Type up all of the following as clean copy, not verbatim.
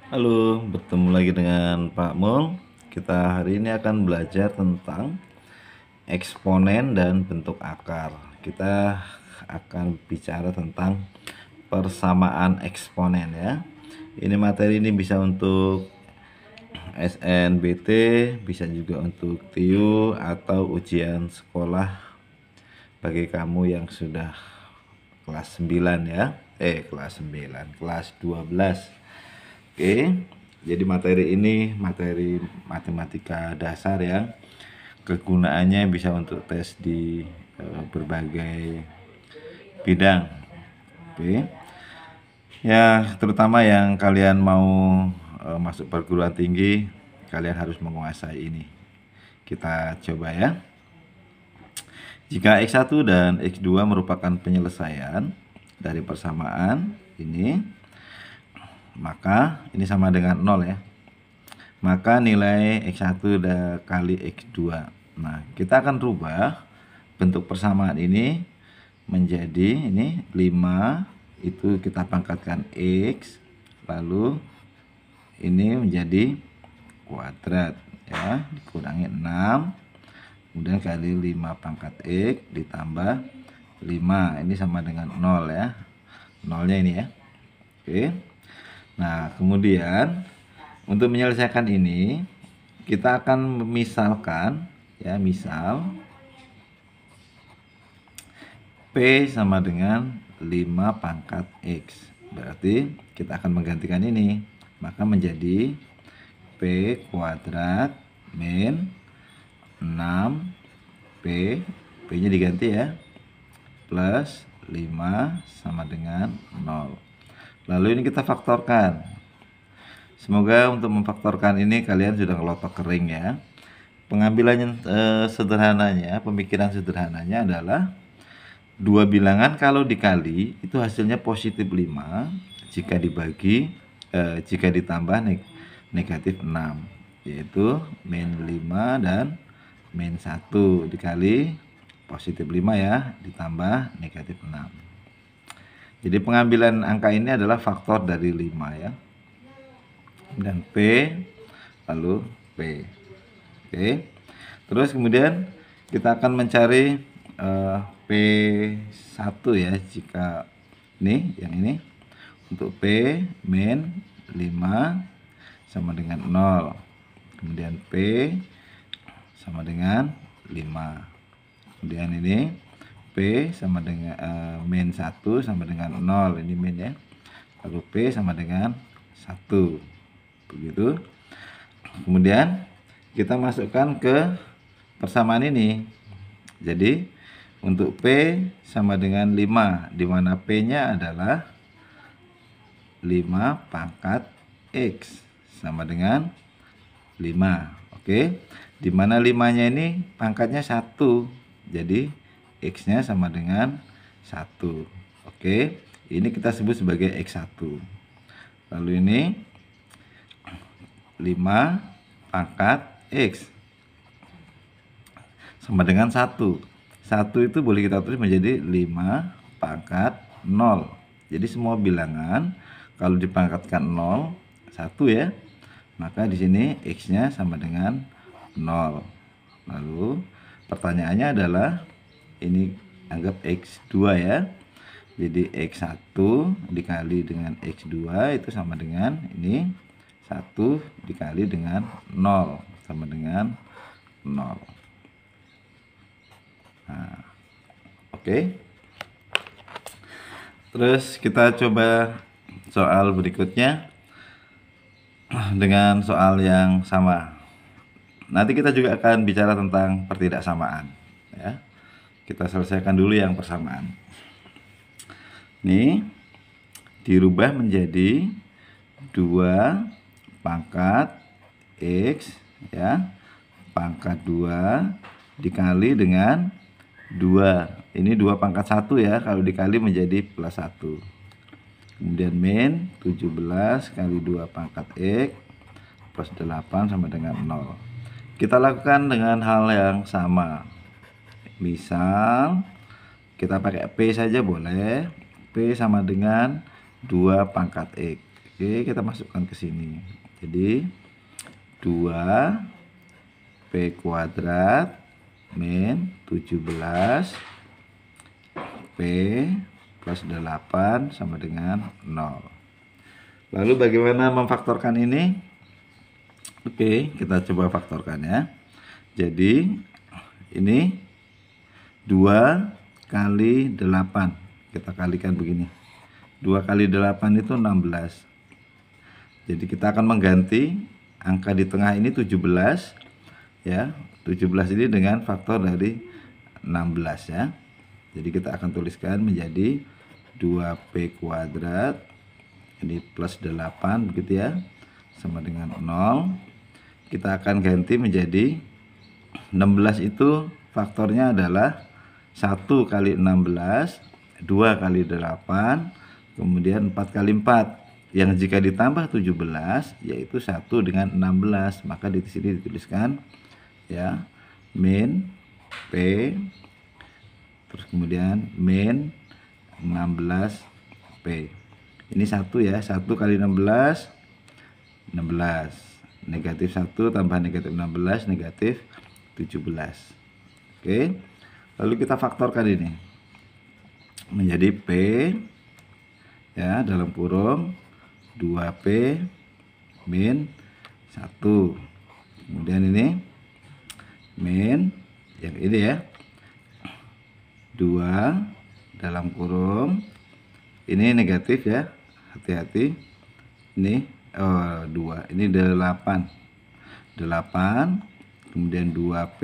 Halo, bertemu lagi dengan Pak Mul. Kita hari ini akan belajar tentang eksponen dan bentuk akar. Kita akan bicara tentang persamaan eksponen ya. Ini materi ini bisa untuk SNBT, bisa juga untuk TIU atau ujian sekolah bagi kamu yang sudah kelas 9 ya. Kelas 9, kelas 12. Oke, jadi materi ini materi matematika dasar yang kegunaannya bisa untuk tes di berbagai bidang. Oke, ya terutama yang kalian mau masuk perguruan tinggi, kalian harus menguasai ini. Kita coba ya. Jika X1 dan X2 merupakan penyelesaian dari persamaan ini, maka ini sama dengan 0 ya. Maka nilai X1 kali X2. Nah, kita akan rubah bentuk persamaan ini menjadi ini 5, itu kita pangkatkan X, lalu ini menjadi kuadrat ya, dikurangi 6, kemudian kali 5 pangkat X ditambah 5, ini sama dengan 0 ya, nolnya ini ya. Oke, nah kemudian untuk menyelesaikan ini, kita akan memisalkan ya, misal P sama dengan 5 pangkat X. Berarti kita akan menggantikan ini. Maka menjadi P kuadrat min 6P, P-nya diganti ya, plus 5 sama dengan 0. Lalu ini kita faktorkan. Semoga untuk memfaktorkan ini kalian sudah ngelotok kering ya. Pengambilannya sederhananya, pemikiran sederhananya adalah dua bilangan kalau dikali itu hasilnya positif 5, jika dibagi jika ditambah negatif 6, yaitu min 5 dan min 1 dikali positif 5 ya, ditambah negatif 6. Jadi pengambilan angka ini adalah faktor dari 5 ya, dan P lalu P. Oke, terus kemudian kita akan mencari P1 ya, jika ini yang ini untuk P min 5 sama dengan 0, kemudian P sama dengan 5, kemudian ini P sama dengan min 1 sama dengan 0, ini min ya, lalu P sama dengan 1, begitu. Kemudian kita masukkan ke persamaan ini. Jadi untuk P sama dengan 5, di mana P-nya adalah 5 pangkat X sama dengan 5. Oke, di mana 5-nya ini pangkatnya 1, jadi X-nya sama dengan 1. Oke, ini kita sebut sebagai X1. Lalu ini 5 pangkat X sama dengan 1. 1 itu boleh kita tulis menjadi 5 pangkat 0. Jadi semua bilangan kalau dipangkatkan 0, 1 ya, maka di sini X-nya sama dengan 0. Lalu pertanyaannya adalah ini anggap X2 ya. Jadi X1 dikali dengan X2 itu sama dengan ini 1 dikali dengan 0 sama dengan 0. Nah, oke. Terus kita coba soal berikutnya dengan soal yang sama. Nanti kita juga akan bicara tentang pertidaksamaan ya. Kita selesaikan dulu yang persamaan. Ini dirubah menjadi 2 pangkat X ya, pangkat 2 dikali dengan 2, ini 2 pangkat 1 ya, kalau dikali menjadi plus 1, kemudian min 17 kali 2 pangkat X plus 8 sama dengan 0. Kita lakukan dengan hal yang sama. Misal kita pakai P saja boleh. P sama dengan 2 pangkat X. Oke, kita masukkan ke sini. Jadi 2p kuadrat min 17 p plus 8 sama dengan 0. Lalu bagaimana memfaktorkan ini? Oke, kita coba faktorkan ya. Jadi ini 2 kali 8, kita kalikan begini. 2 kali 8 itu 16. Jadi kita akan mengganti angka di tengah ini 17 ya. 17 ini dengan faktor dari 16 ya. Jadi kita akan tuliskan menjadi 2p kuadrat ini plus 8 begitu ya, sama dengan 0. Kita akan ganti menjadi 16 itu faktornya adalah 1 kali 16, 2 kali 8, kemudian 4 kali 4. Yang jika ditambah 17 yaitu 1 dengan 16, maka di sini dituliskan ya min p terus kemudian min 16p. Ini 1 ya, 1 kali 16 16, negatif 1 tambah negatif 16 negatif 17. Oke, lalu kita faktorkan ini menjadi p ya dalam kurung 2p min 1, kemudian ini min yang ini ya 2 dalam kurung ini negatif ya, hati-hati ini 2 ini 8 kemudian 2p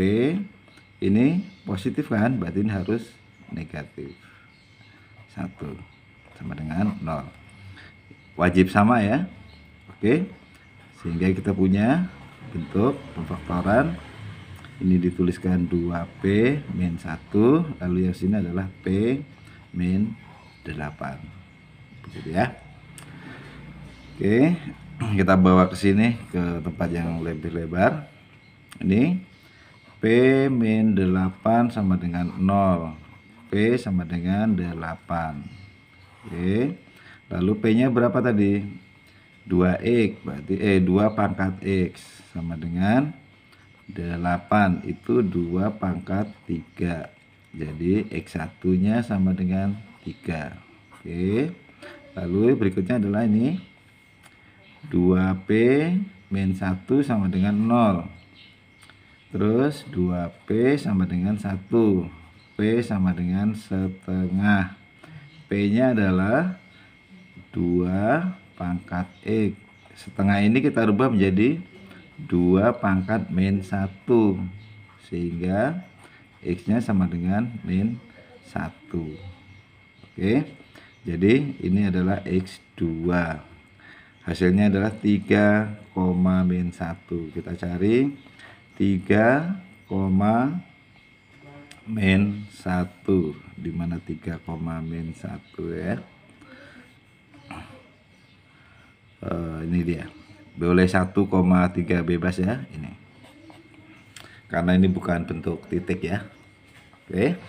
ini positif kan, berarti ini harus negatif 1 sama dengan 0, wajib sama ya. Oke, sehingga kita punya bentuk pemfaktoran ini dituliskan 2p min 1, lalu yang sini adalah p min 8 begitu ya. Oke, kita bawa ke sini ke tempat yang lebih lebar. Ini p min 8 sama dengan 0, p sama dengan 8. Oke, lalu p nya berapa tadi? 2x, berarti 2 pangkat x sama dengan 8 itu 2 pangkat 3, jadi x1 nya sama dengan 3. Oke, lalu berikutnya adalah ini 2p min 1 sama dengan 0, terus 2p sama dengan 1, p sama dengan setengah, p nya adalah 2 pangkat x, setengah ini kita rubah menjadi 2 pangkat min 1, sehingga x nya sama dengan min 1. Oke, jadi ini adalah x2, hasilnya adalah 3, min 1. Kita cari 3, min 1, dimana 3, min 1 ya. Ini dia, boleh 1,3 bebas ya ini, karena ini bukan bentuk titik ya. Oke.